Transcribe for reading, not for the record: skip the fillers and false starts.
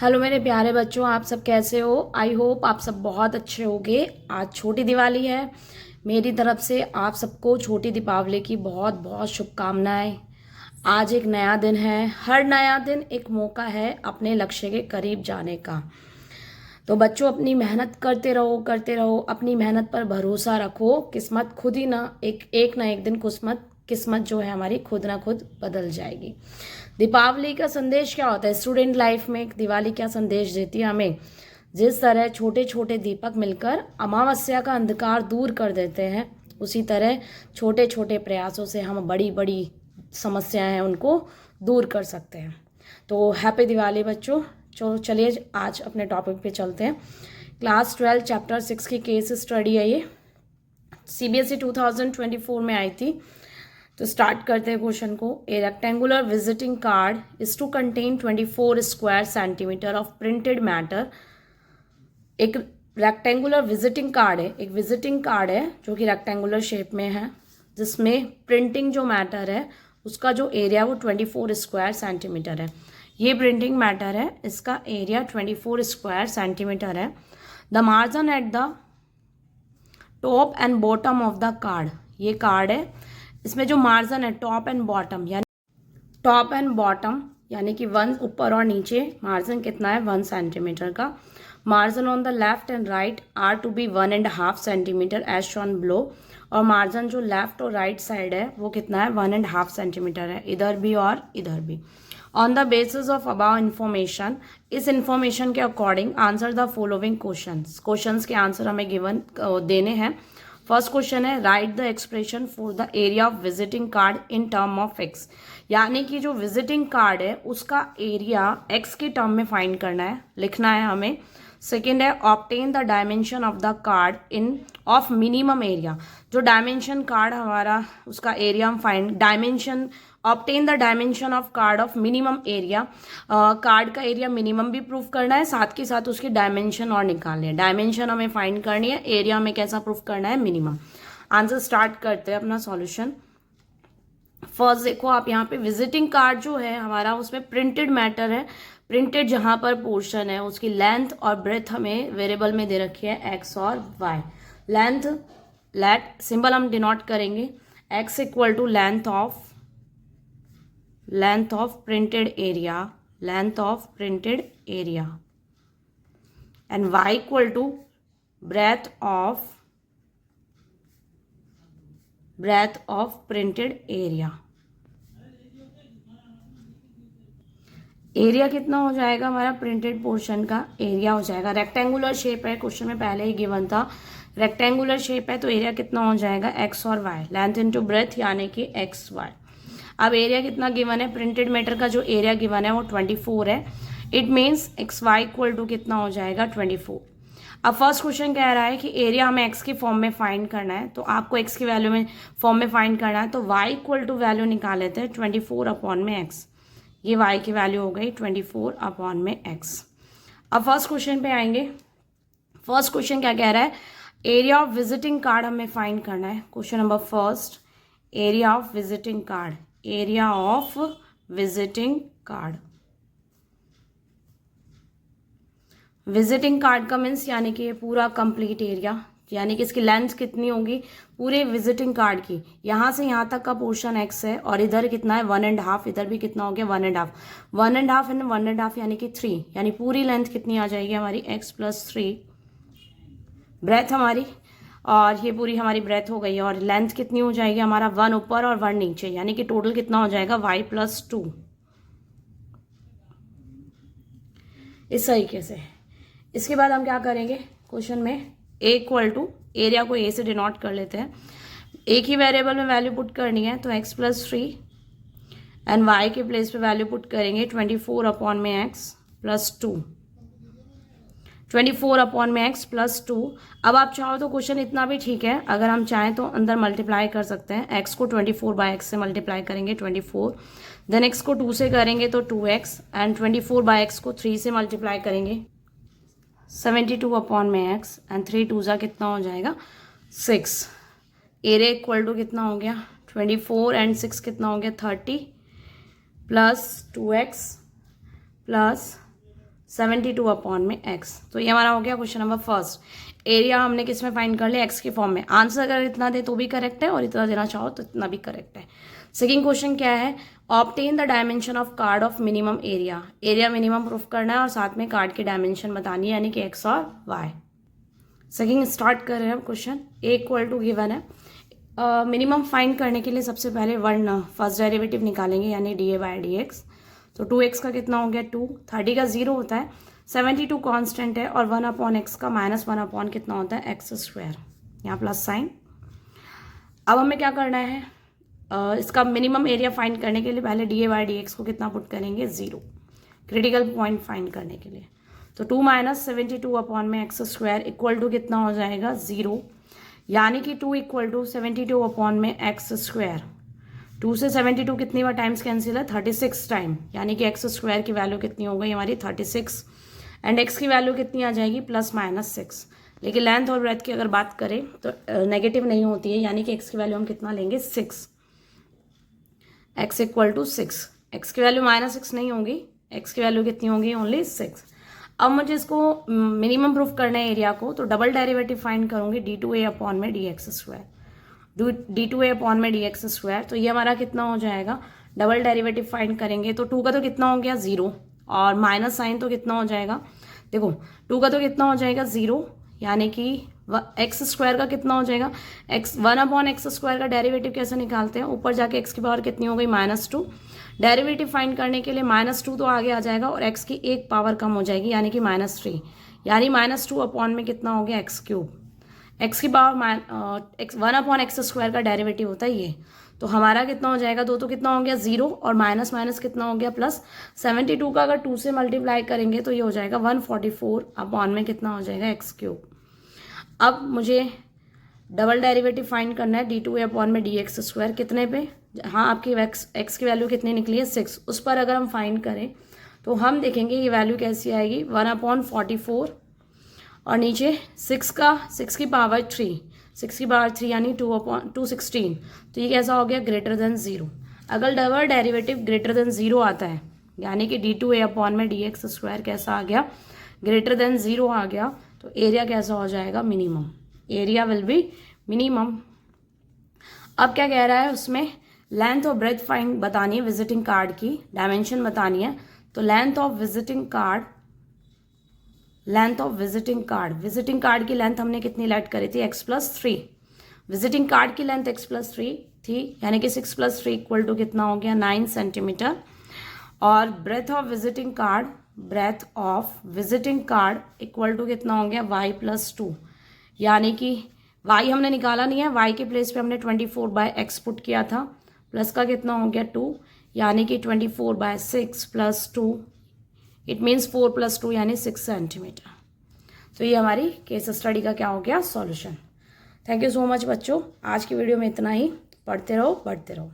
Hello मेरे प्यारे बच्चों, आप सब कैसे हो। आई होप आप सब बहुत अच्छे होंगे। आज छोटी दिवाली है। मेरी तरफ से आप सबको छोटी दीपावली की बहुत बहुत शुभकामनाएं। आज एक नया दिन है। हर नया दिन एक मौका है अपने लक्ष्य के करीब जाने का। तो बच्चों, अपनी मेहनत करते रहो, अपनी मेहनत पर भरोसा रखो। किस्मत खुद ही ना एक दिन किस्मत जो है हमारी खुद ना खुद बदल जाएगी। दीपावली का संदेश क्या होता है स्टूडेंट लाइफ में? दिवाली क्या संदेश देती है हमें? जिस तरह छोटे छोटे दीपक मिलकर अमावस्या का अंधकार दूर कर देते हैं, उसी तरह छोटे छोटे प्रयासों से हम बड़ी बड़ी समस्याएं हैं उनको दूर कर सकते हैं। तो हैप्पी दिवाली बच्चों। चलिए आज अपने टॉपिक पे चलते हैं। क्लास 12 चैप्टर 6 की केस स्टडी है ये। CBSE 2024 में आई थी। तो स्टार्ट करते हैं क्वेश्चन को। A rectangular visiting card is to contain 24 square centimetre of printed matter. एक रेक्टेंगुलर विजिटिंग कार्ड है, एक विजिटिंग कार्ड है जो कि रेक्टेंगुलर शेप में है, जिसमें प्रिंटिंग जो मैटर है उसका जो एरिया वो 24 स्क्वायर सेंटीमीटर है। ये प्रिंटिंग मैटर है, इसका एरिया 24 स्क्वायर सेंटीमीटर है। The margin at the top and bottom of the card, ये कार्ड है, इसमें जो मार्जिन है टॉप एंड बॉटम यानी कि वन ऊपर और नीचे मार्जिन कितना है 1 सेंटीमीटर का। Margin on the left and right are to be 1.5 centimetre as shown below. और मार्जिन जो लेफ्ट और राइट साइड है वो कितना है 1.5 सेंटीमीटर है, इधर भी और इधर भी। On the basis of about information, इस इन्फॉर्मेशन के according answer the following questions के आंसर हमें गिवन देने हैं। फर्स्ट क्वेश्चन है right the expression for the area of visiting card in term of x, यानी कि जो विजिटिंग कार्ड है उसका एरिया एक्स के टर्म में फाइंड करना है, लिखना है हमें। सेकेंड है obtain the dimension of the card in of minimum area, जो डायमेंशन कार्ड हमारा उसका एरिया हम find dimension obtain the dimension of card of minimum area. Card का एरिया मिनिमम भी प्रूफ करना है, साथ के साथ उसकी डायमेंशन और निकालनी है। डायमेंशन हमें फाइंड करनी है, एरिया हमें कैसा प्रूफ करना है मिनिमम। आंसर स्टार्ट करते हैं अपना सॉल्यूशन। फर्स्ट देखो आप यहाँ पे विजिटिंग कार्ड जो है हमारा उसमें प्रिंटेड मैटर है। प्रिंटेड जहाँ पर पोर्शन है उसकी लेंथ और ब्रेथ हमें वेरिएबल में दे रखी है एक्स और वाई। लेट सिंबल हम डिनोट करेंगे, x equal to length of printed area and y equal to breadth of printed area. Area कितना हो जाएगा हमारा प्रिंटेड पोर्शन का एरिया हो जाएगा, रेक्टेंगुलर शेप है, क्वेश्चन में पहले ही गिवन था रेक्टेंगुलर शेप है, तो एरिया कितना हो जाएगा एक्स और वाई, लेंथ इनटू ब्रेथ यानी कि एक्स वाई। अब एरिया कितना गिवन है, प्रिंटेड मैटर का जो एरिया गिवन है वो 24 है। It means x y equal to कितना हो जाएगा 24। अब फर्स्ट क्वेश्चन कह रहा है कि एरिया हमें एक्स की फॉर्म में फाइंड करना है, तो आपको एक्स की वैल्यू में फॉर्म में फाइंड करना है, तो वाई इक्वल टू वैल्यू निकाल लेते हैं 24 अपॉन में एक्स। ये वाई की वैल्यू हो गई 24 अपॉन में एक्स। अब फर्स्ट क्वेश्चन पे आएंगे। फर्स्ट क्वेश्चन क्या कह रहा है, एरिया ऑफ विजिटिंग कार्ड हमें फाइंड करना है। Question number first, area of visiting card, area of visiting card. Visiting card का मीन्स यानी कि ये पूरा कंप्लीट एरिया, यानी कि इसकी लेंथ कितनी होगी पूरे विजिटिंग कार्ड की, यहाँ से यहाँ तक का पोर्शन एक्स है और इधर कितना है 1.5, इधर भी कितना हो गया 1.5, 1.5 एंड 1.5 यानी कि 3, यानी पूरी लेंथ कितनी आ जाएगी हमारी x प्लस 3 ब्रेथ हमारी, और ये पूरी हमारी ब्रेथ हो गई और लेंथ कितनी हो जाएगी हमारा 1 ऊपर और 1 नीचे, यानी कि टोटल कितना हो जाएगा y प्लस 2। इस तरीके से इसके बाद हम क्या करेंगे क्वेश्चन में, ए इक्वल टू एरिया को ए से डिनोट कर लेते हैं, एक ही वेरिएबल में वैल्यू पुट करनी है, तो x प्लस 3 एंड y के प्लेस पे वैल्यू पुट करेंगे 24 अपॉन में x प्लस 2, 24 अपॉन में x प्लस 2। अब आप चाहो तो क्वेश्चन इतना भी ठीक है, अगर हम चाहें तो अंदर मल्टीप्लाई कर सकते हैं, x को 24 बाय x से मल्टीप्लाई करेंगे 24, देन x को 2 से करेंगे तो 2x एंड 24 बाय x को 3 से मल्टीप्लाई करेंगे 72 अपॉन में x एंड 3 2 जा कितना हो जाएगा 6। एरिया इक्वल टू कितना हो गया 24 एंड 6 कितना हो गया 30 प्लस 2x प्लस 72 अपॉन में x। तो ये हमारा हो गया क्वेश्चन नंबर फर्स्ट। एरिया हमने किस में फाइंड कर लिया, x के फॉर्म में। आंसर अगर इतना दे तो भी करेक्ट है और इतना देना चाहो तो इतना भी करेक्ट है। सेकंड क्वेश्चन क्या है, obtain the dimension of card of minimum area. Area minimum proof करना है और साथ में कार्ड की डायमेंशन बतानी है, यानी कि x और y। सेकंड स्टार्ट कर रहे हैं हम question. A equal to given है, मिनिमम फाइंड करने के लिए सबसे पहले वन फर्स्ट डेरिवेटिव निकालेंगे, यानी D A by D x. तो 2x का कितना हो गया 2, 30 का 0 होता है, 72 कांस्टेंट है और 1 अपॉन एक्स का -1 अपॉन कितना होता है एक्स स्क्वायर, यहाँ प्लस साइन। अब हमें क्या करना है, इसका मिनिमम एरिया फाइंड करने के लिए पहले D A by D x को कितना पुट करेंगे 0, क्रिटिकल पॉइंट फाइंड करने के लिए। तो 2 - 72 अपॉन में एक्स स्क्वायर इक्वल टू कितना हो जाएगा 0, यानी कि 2 इक्वल टू 72 अपॉन में एक्स स्क्वायर। 2 से 72 कितनी बार टाइम्स कैंसिल है 36 टाइम, यानी कि एक्स स्क्वायर की वैल्यू कितनी हो गई हमारी 36 एंड एक्स की वैल्यू कितनी आ जाएगी +-6। लेकिन लेंथ और ब्रेथ की अगर बात करें तो नेगेटिव नहीं होती है, यानी कि एक्स की वैल्यू हम कितना लेंगे 6, एक्स इक्वल टू 6। एक्स की वैल्यू -6 नहीं होगी, एक्स की वैल्यू कितनी होगी ओनली 6। अब मुझे इसको मिनिमम प्रूफ करना है एरिया को, तो डबल डेरिवेटिव फाइंड करूंगी d2a अपॉन में dx स्क्वायर, d2a अपॉन में dx स्क्वायर। तो ये हमारा कितना हो जाएगा, डबल डेरिवेटिव फाइंड करेंगे तो 2 का तो कितना हो गया 0 और माइनस साइन तो कितना हो जाएगा, देखो 2 का तो कितना हो जाएगा 0, यानी कि एक्स स्क्वायर का कितना हो जाएगा एक्स 1 अपॉन एक्स स्क्वायर का डेरिवेटिव कैसे निकालते हैं, ऊपर जाके एक्स की पावर कितनी हो गई -2। डेरिवेटिव फाइंड करने के लिए -2 तो आगे आ जाएगा और एक्स की एक पावर कम हो जाएगी, यानी कि -3, यानी -2 अपॉन में कितना हो गया एक्स क्यूब। एक्स की पावर 1 अपॉन एक्स स्क्वायर का डेरिवेटिव होता है ये। तो हमारा कितना हो जाएगा 2 तो कितना हो गया 0 और माइनस माइनस कितना हो गया प्लस। 72 का अगर 2 से मल्टीप्लाई करेंगे तो ये हो जाएगा 144 अपॉन में कितना हो जाएगा एक्स क्यूब। अब मुझे डबल डेरिवेटिव फाइंड करना है d2a अपॉन में dx स्क्वायर कितने पे, हाँ आपकी एक्स की वैल्यू कितनी निकली है 6, उस पर अगर हम फाइंड करें तो हम देखेंगे ये वैल्यू कैसी आएगी 1/44 और नीचे 6 की पावर 3 यानी 2/216। तो ये कैसा हो गया ग्रेटर देन 0। अगर डबल डेरिवेटिव ग्रेटर देन 0 आता है यानी कि d2a अपॉन में dx स्क्वायर कैसा आ गया ग्रेटर देन 0 आ गया, तो एरिया कैसा हो जाएगा minimum, area will be minimum. अब क्या कह रहा है उसमें लेंथ और ब्रेथ फाइंड बतानी है, विजिटिंग कार्ड की डायमेंशन बतानी है। तो length of visiting card visiting card की लेंथ हमने कितनी लेट करी थी x+3। विजिटिंग कार्ड की लेंथ x+3 थी, यानी कि 6 + 3 इक्वल टू कितना हो गया 9 सेंटीमीटर। और breadth of visiting card equal to कितना हो गया y+2, यानी कि y हमने निकाला नहीं है, y के प्लेस पे हमने 24/x पुट किया था, प्लस का कितना हो गया 2, यानी कि 24/6 + 2 इट मीन्स 4 + 2 यानी 6 सेंटीमीटर। तो ये हमारी केस स्टडी का क्या हो गया solution. Thank you so much बच्चों, आज की वीडियो में इतना ही। पढ़ते रहो बढ़ते रहो।